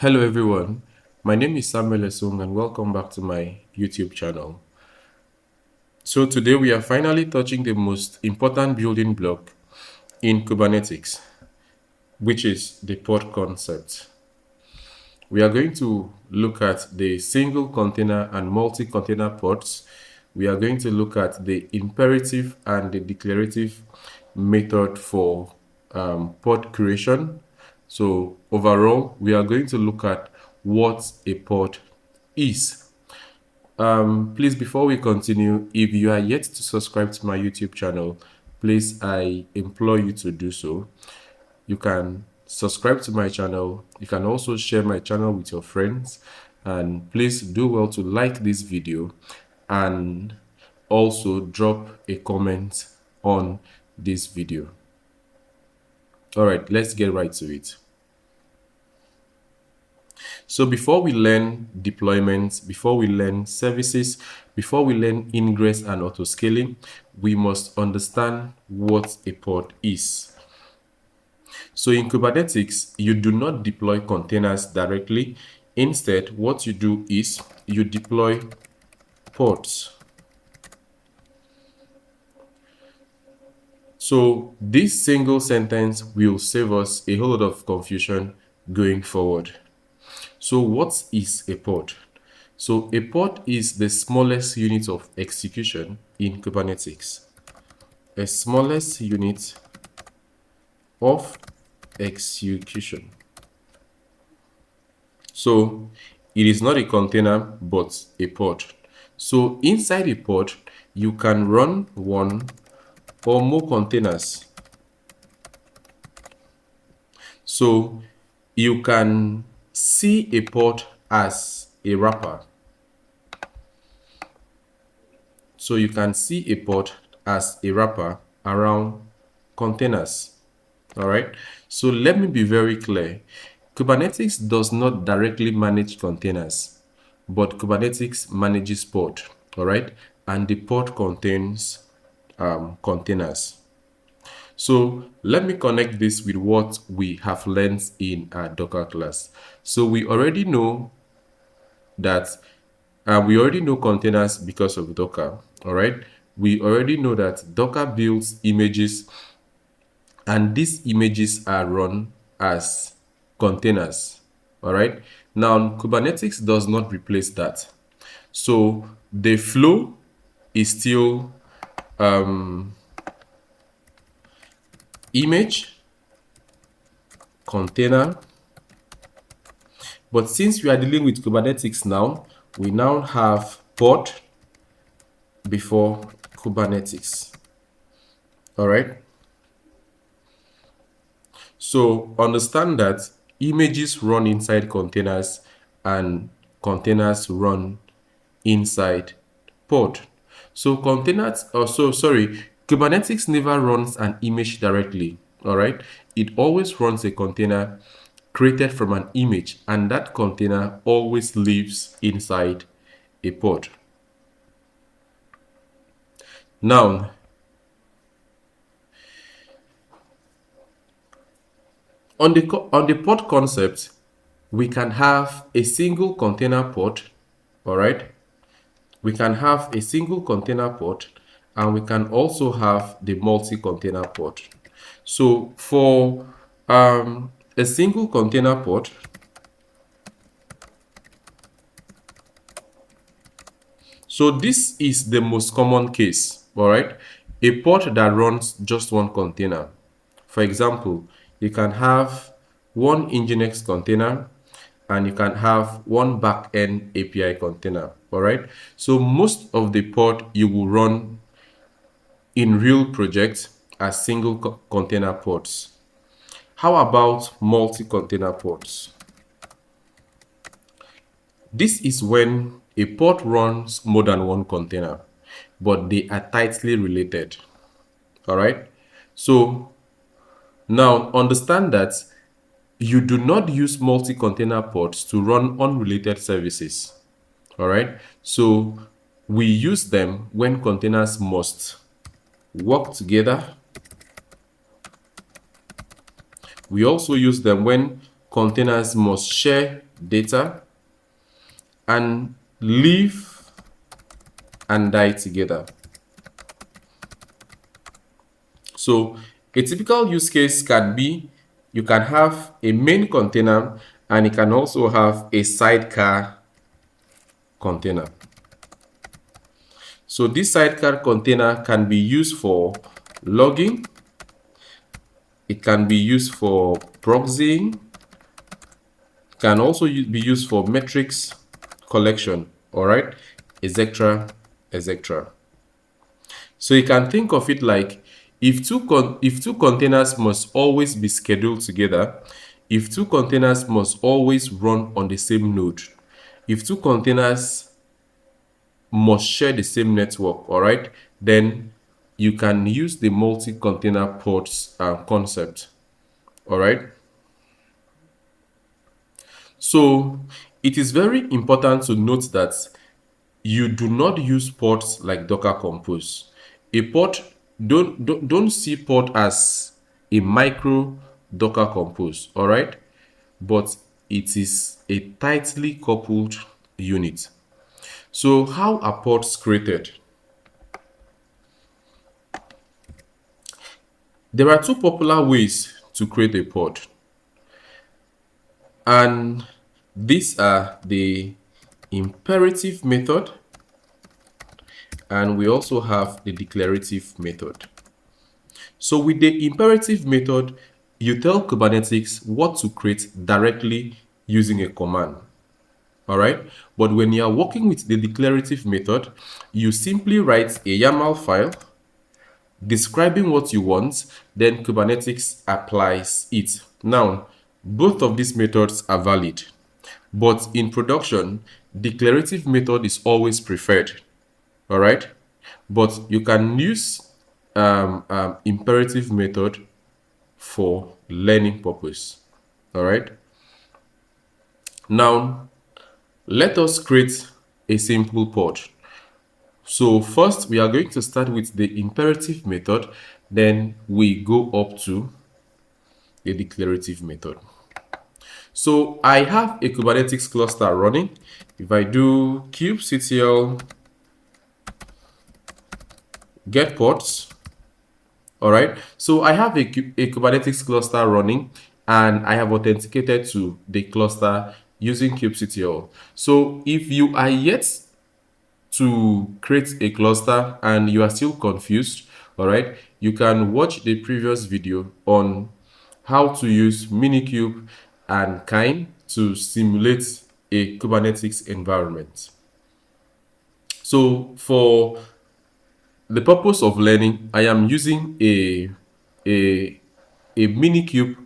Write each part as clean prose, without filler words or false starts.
Hello everyone, my name is Samuel Esung and welcome back to my YouTube channel. So today we are finally touching the most important building block in Kubernetes, which is the pod concept. We are going to look at the single container and multi-container pods. We are going to look at the imperative and the declarative method for pod creation. So overall, we are going to look at what a pod is. Please, before we continue, if you are yet to subscribe to my YouTube channel, please, I implore you to do so. You can subscribe to my channel. You can also share my channel with your friends. And please do well to like this video and also drop a comment on this video. All right, let's get right to it. So before we learn deployments, before we learn services, before we learn ingress and auto-scaling, we must understand what a pod is. So in Kubernetes, you do not deploy containers directly. Instead, what you do is you deploy pods. So this single sentence will save us a whole lot of confusion going forward. So what is a pod? So a pod is the smallest unit of execution in Kubernetes. A smallest unit of execution. So it is not a container, but a pod. So inside a pod, you can run one or more containers. So you can see a pod as a wrapper. So you can see a pod as a wrapper around containers. All right. So let me be very clear. Kubernetes does not directly manage containers, but Kubernetes manages pod. All right. And the pod contains containers. So let me connect this with what we have learned in our Docker class. So we already know that we already know containers because of Docker. All right. We already know that Docker builds images, and these images are run as containers. All right. Now Kubernetes does not replace that. So the flow is still image, container. But since we are dealing with Kubernetes now, we now have pod before Kubernetes. All right. So understand that images run inside containers and containers run inside pod. So Kubernetes never runs an image directly. All right. It always runs a container created from an image, and that container always lives inside a pod. Now, on the pod concept, we can have a single container pod. All right. We can have a single container pod, and we can also have the multi-container pod. So for a single container pod, so this is the most common case. All right. A pod that runs just one container. For example, you can have one Nginx container and you can have one backend API container. All right. So most of the pod you will run in real projects as single container pods. How about multi-container pods? This is when a pod runs more than one container, but they are tightly related. All right. So now understand that you do not use multi-container pods to run unrelated services. All right. So we use them when containers must work together. We also use them when containers must share data and live and die together. So a typical use case can be you can have a main container and you can also have a sidecar container. So this sidecar container can be used for logging, it can be used for proxying, can also be used for metrics collection, all right, etc., etc. So you can think of it like if two containers must always be scheduled together, if two containers must always run on the same node, if two containers must share the same network, all right, then you can use the multi-container pods concept, all right. So it is very important to note that you do not use pods like Docker Compose. A pod, don't see pod as a micro Docker Compose, all right? But it is a tightly coupled unit. So how are pods created? There are two popular ways to create a pod. And these are the imperative method, and we also have the declarative method. So with the imperative method, you tell Kubernetes what to create directly using a command. All right. But when you are working with the declarative method, you simply write a YAML file describing what you want, then Kubernetes applies it. Now, both of these methods are valid, but in production, declarative method is always preferred. All right. But you can use imperative method for learning purpose. All right. Now, let us create a simple pod. So first, we are going to start with the imperative method, then we go up to the declarative method. So I have a Kubernetes cluster running. If I do kubectl get pods, all right. So I have a Kubernetes cluster running and I have authenticated to the cluster using kubectl. So if you are yet to create a cluster and you are still confused, all right, you can watch the previous video on how to use Minikube and Kine to simulate a Kubernetes environment. So for the purpose of learning, I am using a Minikube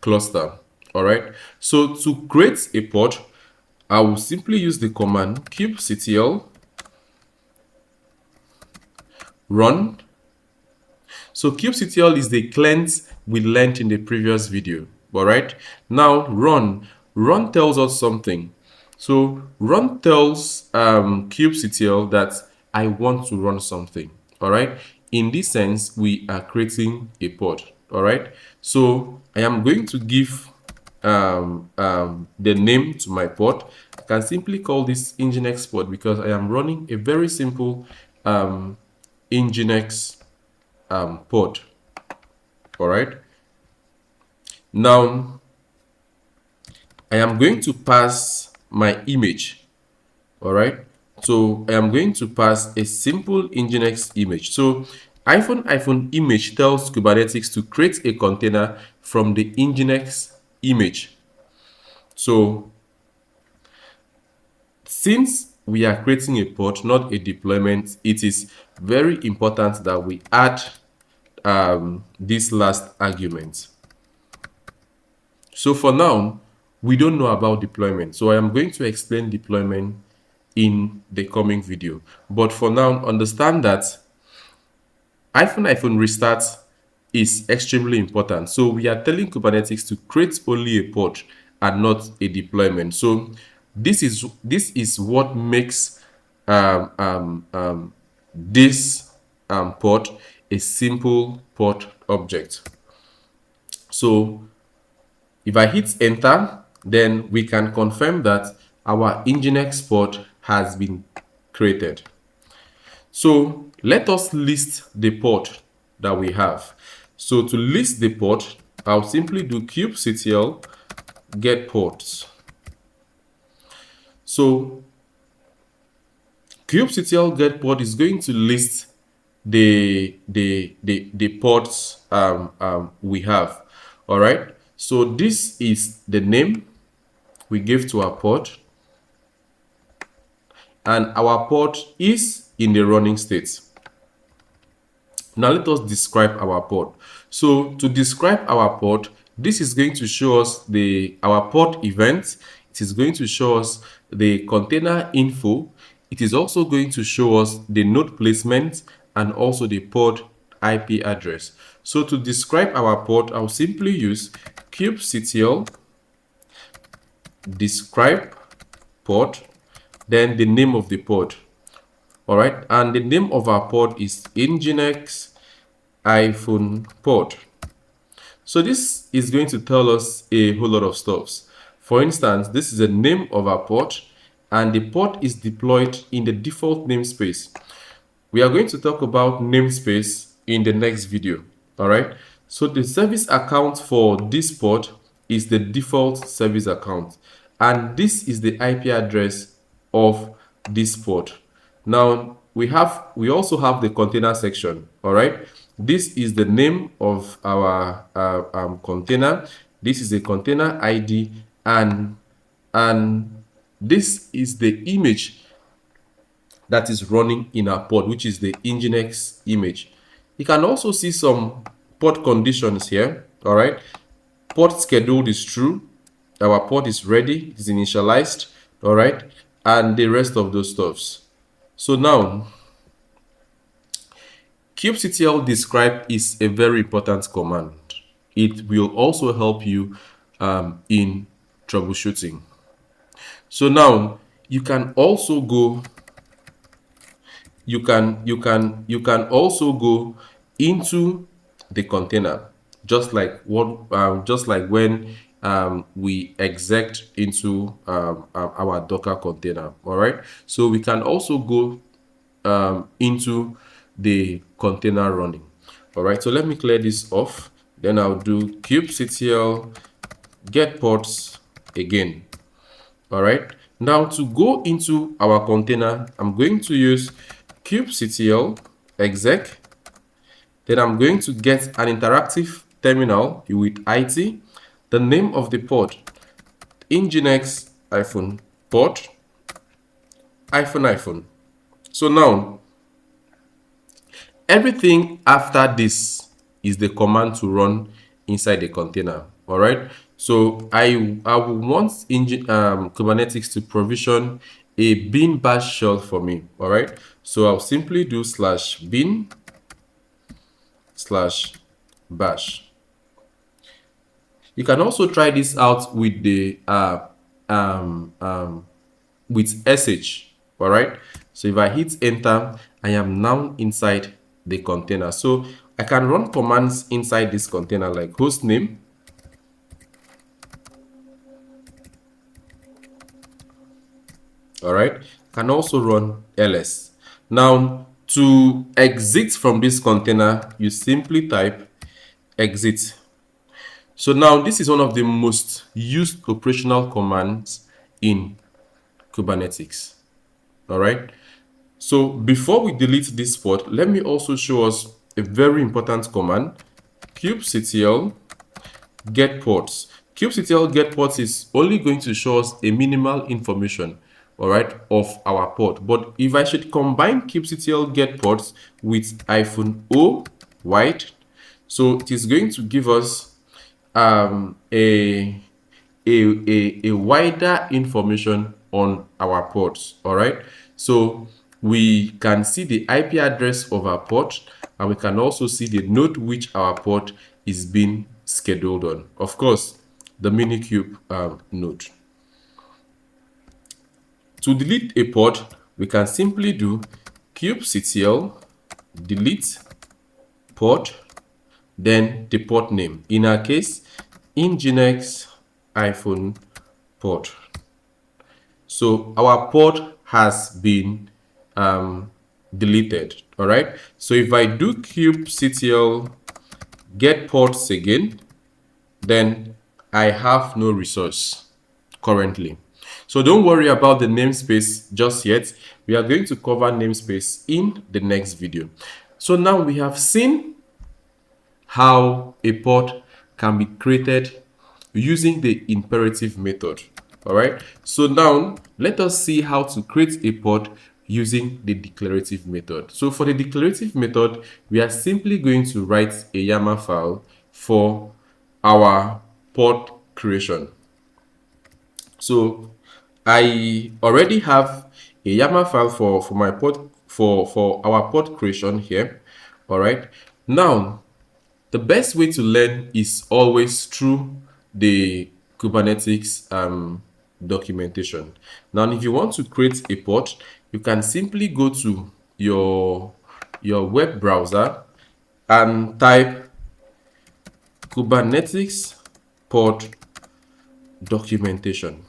cluster. All right. So to create a pod, I will simply use the command kubectl run. So kubectl is the client we learned in the previous video. All right. Now run tells us something. So run tells kubectl that I want to run something. All right. In this sense, we are creating a pod. All right. So I am going to give the name to my pod. I can simply call this Nginx pod because I am running a very simple Nginx pod. All right. Now I am going to pass my image. All right. So I am going to pass a simple Nginx image. So -image tells Kubernetes to create a container from the Nginx image. So since we are creating a pod, not a deployment, it is very important that we add this last argument. So for now, we don't know about deployment. So I am going to explain deployment in the coming video. But for now, understand that -restart is extremely important. So we are telling Kubernetes to create only a pod and not a deployment. So this is what makes this pod a simple pod object. So If I hit enter, then we can confirm that our Nginx port has been created. So let us list the port that we have. So to list the port, I'll simply do kubectl get ports. So kubectl get port is going to list the ports we have. All right. So this is the name we give to our port, and our port is in the running state. Now let us describe our port. So to describe our port, this is going to show us our port event. It is going to show us the container info. It is also going to show us the node placement and also the port IP address. So to describe our port, I'll simply use kubectl describe port, then the name of the port. All right, and the name of our port is Nginx port. So this is going to tell us a whole lot of stuff. For instance, this is the name of our port, and the port is deployed in the default namespace. We are going to talk about namespace in the next video. All right. So the service account for this port is the default service account, and this is the IP address of this port. Now we also have the container section. All right. This is the name of our container. This is a container ID, and this is the image that is running in our pod, which is the Nginx image. You can also see some pod conditions here. All right, pod scheduled is true. Our pod is ready, is initialized. All right, and the rest of those stuffs. So now, kubectl describe is a very important command. It will also help you in troubleshooting. So now you can also go. You can also go into the container, just like when we exec into our Docker container. All right. So we can also go into the container running. All right. So let me clear this off. Then I'll do kubectl get ports again. All right. Now to go into our container, I'm going to use kubectl exec. Then I'm going to get an interactive terminal with IT, the name of the port, Nginx port --. So now everything after this is the command to run inside the container. All right. So I will want Kubernetes to provision a bin bash shell for me. All right. So I'll simply do /bin /bash. You can also try this out with the with sh. All right. So if I hit enter, I am now inside the container. So I can run commands inside this container like hostname, all right. Can also run ls. Now to exit from this container, you simply type exit. So now this is one of the most used operational commands in Kubernetes. All right. So before we delete this port, let me also show us a very important command, kubectl get ports. Kubectl get ports is only going to show us a minimal information, all right, of our port. But if I should combine kubectl get ports with -o white, so it is going to give us a wider information on our ports. All right. So we can see the IP address of our port, and we can also see the node which our port is being scheduled on. Of course, the Minikube node. To delete a port, we can simply do kubectl delete port, then the port name. In our case, Nginx hyphen pod. So our pod has been deleted. All right. So if I do kubectl get pods again, then I have no resource currently. So don't worry about the namespace just yet. We are going to cover namespace in the next video. So now we have seen how a pod can be created using the imperative method. All right. So now let us see how to create a pod using the declarative method. So for the declarative method, we are simply going to write a YAML file for our pod creation. So I already have a YAML file for my pod for our pod creation here. All right. Now the best way to learn is always through the Kubernetes documentation. Now, if you want to create a pod, you can simply go to your web browser and type Kubernetes pod documentation.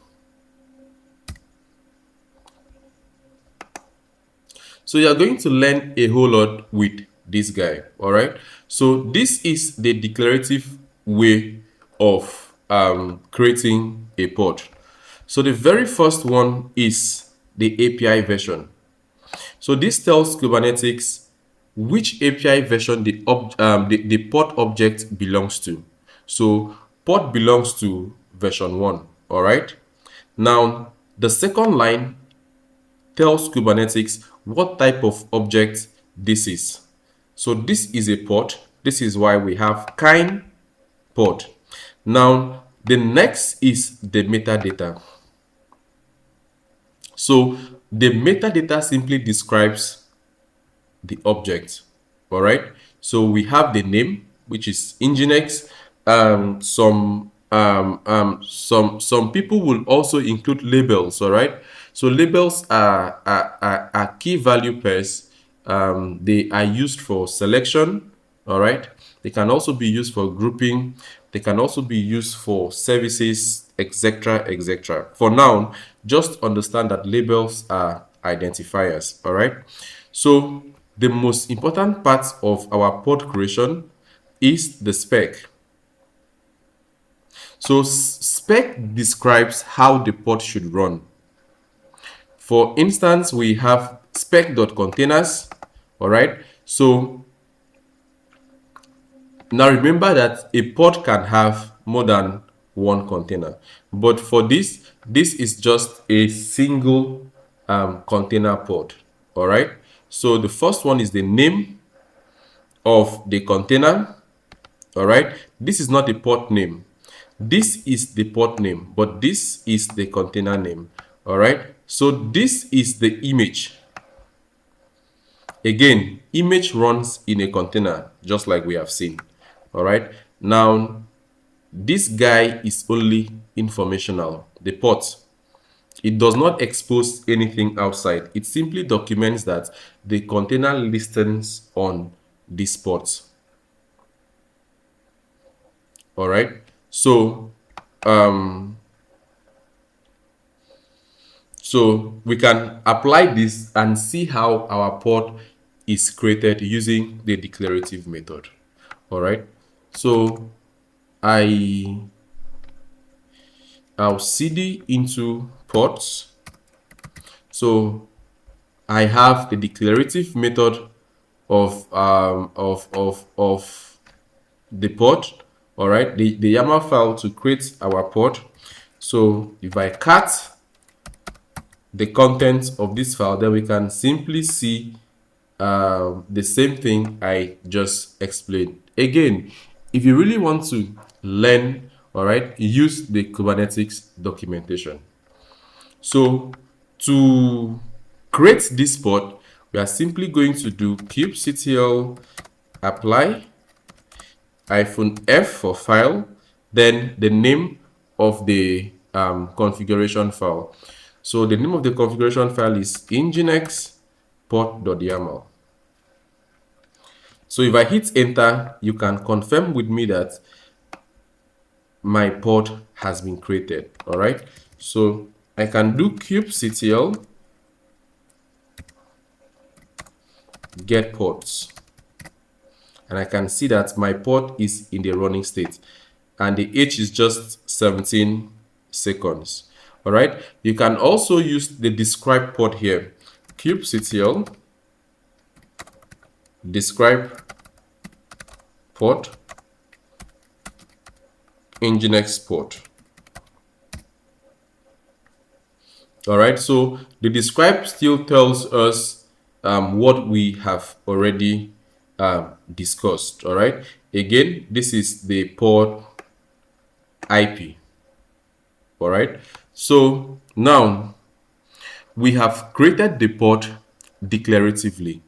So you're going to learn a whole lot with this guy. All right. So this is the declarative way of creating a pod. So the very first one is the API version. So this tells Kubernetes which API version the pod object belongs to. So pod belongs to version 1. All right. Now the second line tells Kubernetes what type of object this is. So this is a pod. This is why we have kind pod. Now, the next is the metadata. So the metadata simply describes the object. All right. So we have the name, which is Nginx. Some people will also include labels. All right. So labels are key value pairs. They are used for selection. All right. They can also be used for grouping. They can also be used for services, etc., etc. For now, just understand that labels are identifiers. All right. So the most important part of our pod creation is the spec. So spec describes how the pod should run. For instance, we have spec.containers. All right. So now remember that a pod can have more than one container. But for this is just a single container pod. All right. So the first one is the name of the container. All right. This is not the pod name. This is the pod name, but this is the container name. All right. So this is the image. Again, image runs in a container, just like we have seen. All right. Now, this guy is only informational, the port. It does not expose anything outside. It simply documents that the container listens on this port. All right. So we can apply this and see how our pod is created using the declarative method. All right. So I'll cd into pods. So I have the declarative method of the pod. All right, the YAML file to create our pod. So if I cut the contents of this file, then we can simply see the same thing I just explained. Again, if you really want to learn, all right, use the Kubernetes documentation. So to create this pod, we are simply going to do kubectl apply -f for file, then the name of the configuration file. So the name of the configuration file is nginx pod.yaml. So if I hit enter, you can confirm with me that my pod has been created. All right, so I can do kubectl get pods, and I can see that my pod is in the running state, and the H is just 17 seconds. All right, you can also use the describe pod here. Kubectl describe pod nginx pod. All right, so the describe still tells us what we have already discussed. All right, again, this is the pod IP. All right, so now we have created the pod declaratively.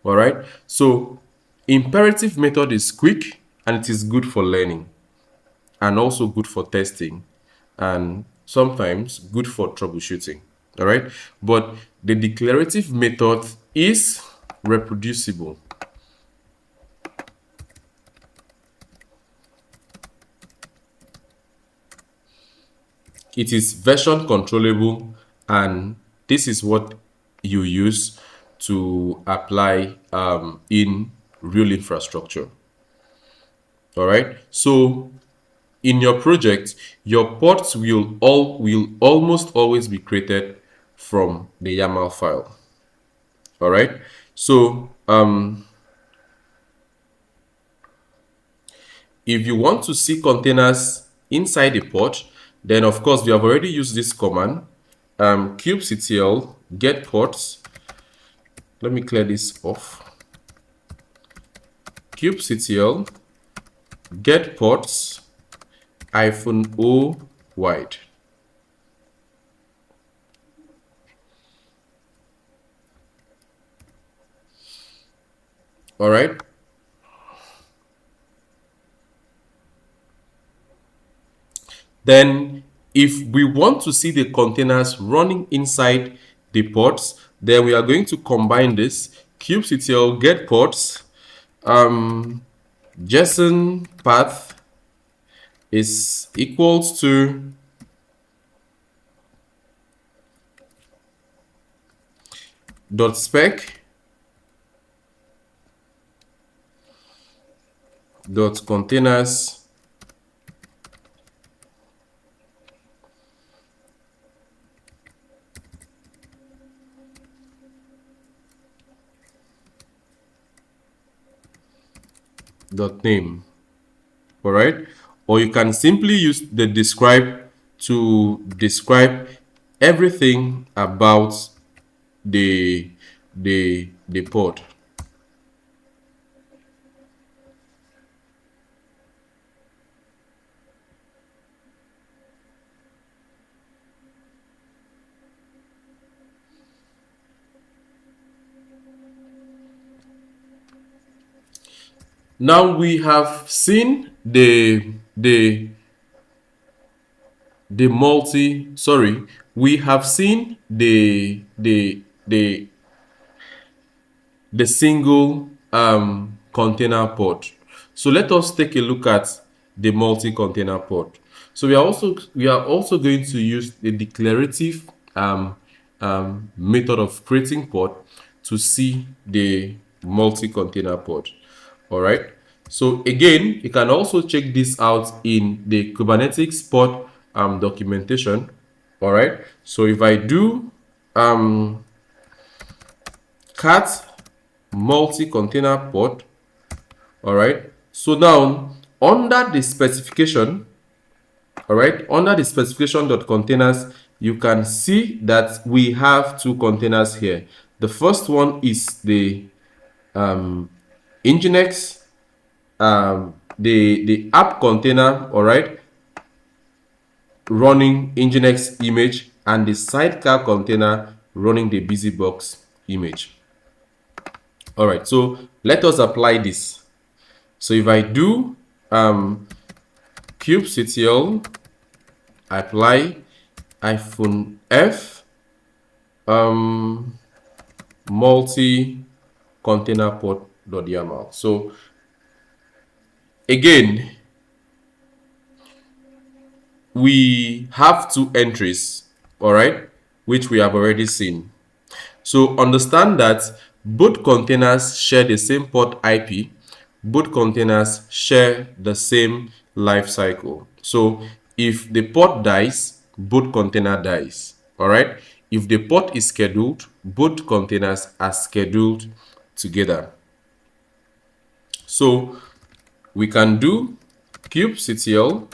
All right, so imperative method is quick and it is good for learning and also good for testing and sometimes good for troubleshooting. All right, but the declarative method is reproducible. It is version controllable, and this is what you use to apply in real infrastructure. All right, so in your project, your pods will almost always be created from the YAML file. All right, so if you want to see containers inside the pod, then of course we have already used this command, kubectl get pods. Let me clear this off. Kubectl get pods -o wide. All right. Then if we want to see the containers running inside the pods, then we are going to combine this kubectl get pods JSON path is equals to .spec .containers .name. All right, or you can simply use the describe to describe everything about the pod. Now we have seen we have seen the single container pod. So let us take a look at the multi-container pod. So we are also going to use the declarative method of creating pod to see the multi-container pod. All right. So again, you can also check this out in the Kubernetes pod documentation. All right. So if I do cat multi-container pod, all right, so now under the specification, all right, under the specification.containers, you can see that we have two containers here. The first one is the nginx the app container, all right, running nginx image, and the sidecar container running the busybox image. All right, so let us apply this. So if I do kubectl apply -f multi container pod.yaml. So again, we have two entries, all right, which we have already seen. So understand that both containers share the same port IP, both containers share the same life cycle. So if the port dies, both container dies, all right? If the port is scheduled, both containers are scheduled together. So we can do kubectl.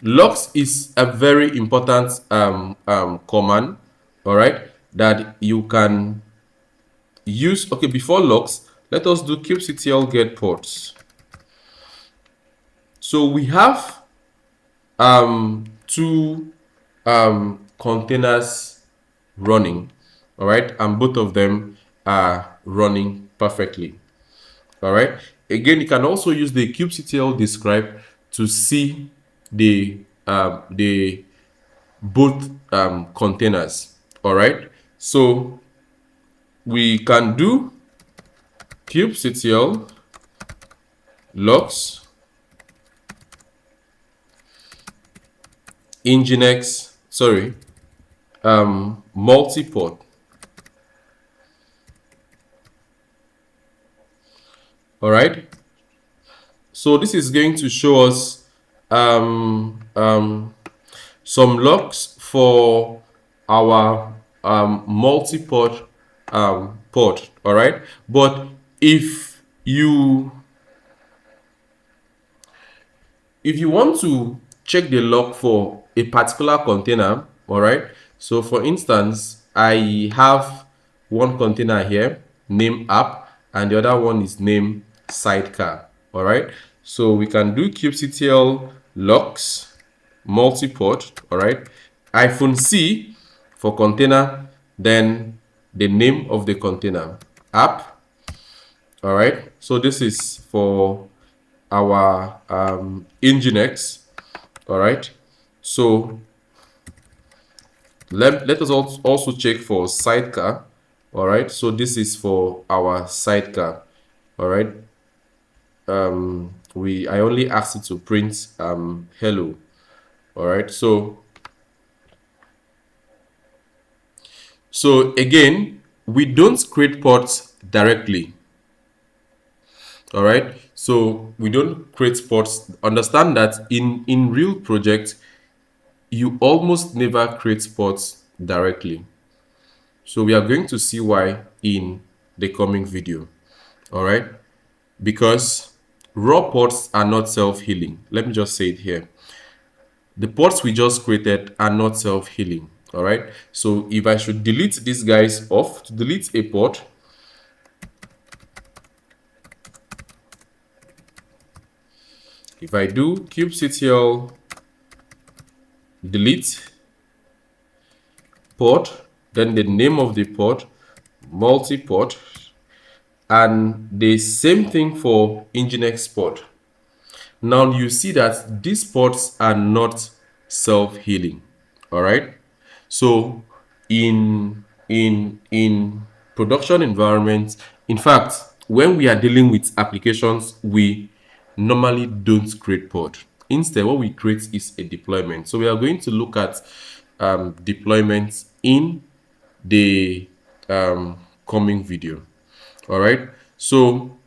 Logs is a very important command, all right, that you can use. Okay, before logs, let us do kubectl get ports. So we have two containers running, all right, and both of them are running perfectly. All right. Again, you can also use the kubectl describe to see the both containers. All right. So we can do kubectl logs nginx multiport. All right. So this is going to show us some logs for our multi-port port. All right. But if you want to check the log for a particular container, all right, so for instance, I have one container here named app and the other one is named sidecar. All right, so we can do kubectl logs multiport. All right, -c for container, then the name of the container app. All right, so this is for our nginx. All right, so let us also check for sidecar. All right, so this is for our sidecar. All right, I only asked it to print hello. All right, so again, we don't create ports directly. All right, so we don't create ports. Understand that in real projects, you almost never create ports directly. So we are going to see why in the coming video. All right, because raw ports are not self-healing. Let me just say it here. The ports we just created are not self-healing. All right, so if I should delete these guys off, to delete a port, if I do kubectl delete port, then the name of the port, multi-port, and the same thing for nginx port. Now you see that these ports are not self-healing. All right, so in production environments, in fact, when we are dealing with applications, we normally don't create pod. Instead, what we create is a deployment. So we are going to look at deployments in the coming video. All right, so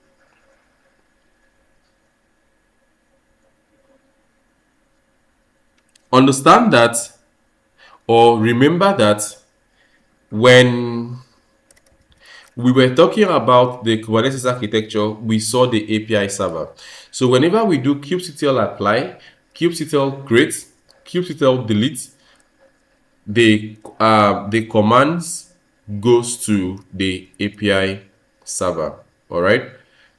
understand that, or remember that when we were talking about the Kubernetes architecture, we saw the API server. So whenever we do kubectl apply, kubectl create, kubectl delete, the commands goes to the API server. All right,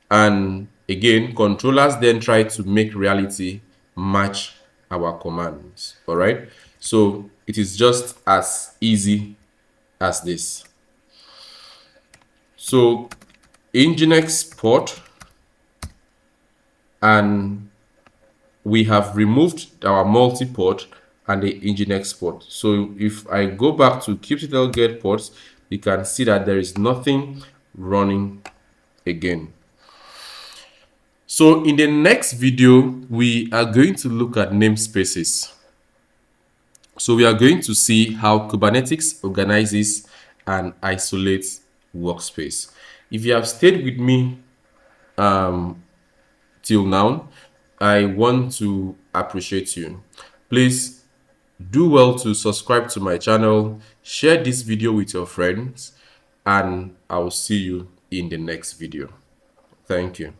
and again, controllers then try to make reality match our commands. All right, so it is just as easy as this. So nginx port, and we have removed our multi-port and the nginx port. So if I go back to kubectl get ports, you can see that there is nothing running again. So in the next video, we are going to look at namespaces. So we are going to see how Kubernetes organizes and isolates workspace. If you have stayed with me till now, I want to appreciate you. Please do well to subscribe to my channel, share this video with your friends, and I'll see you in the next video. Thank you.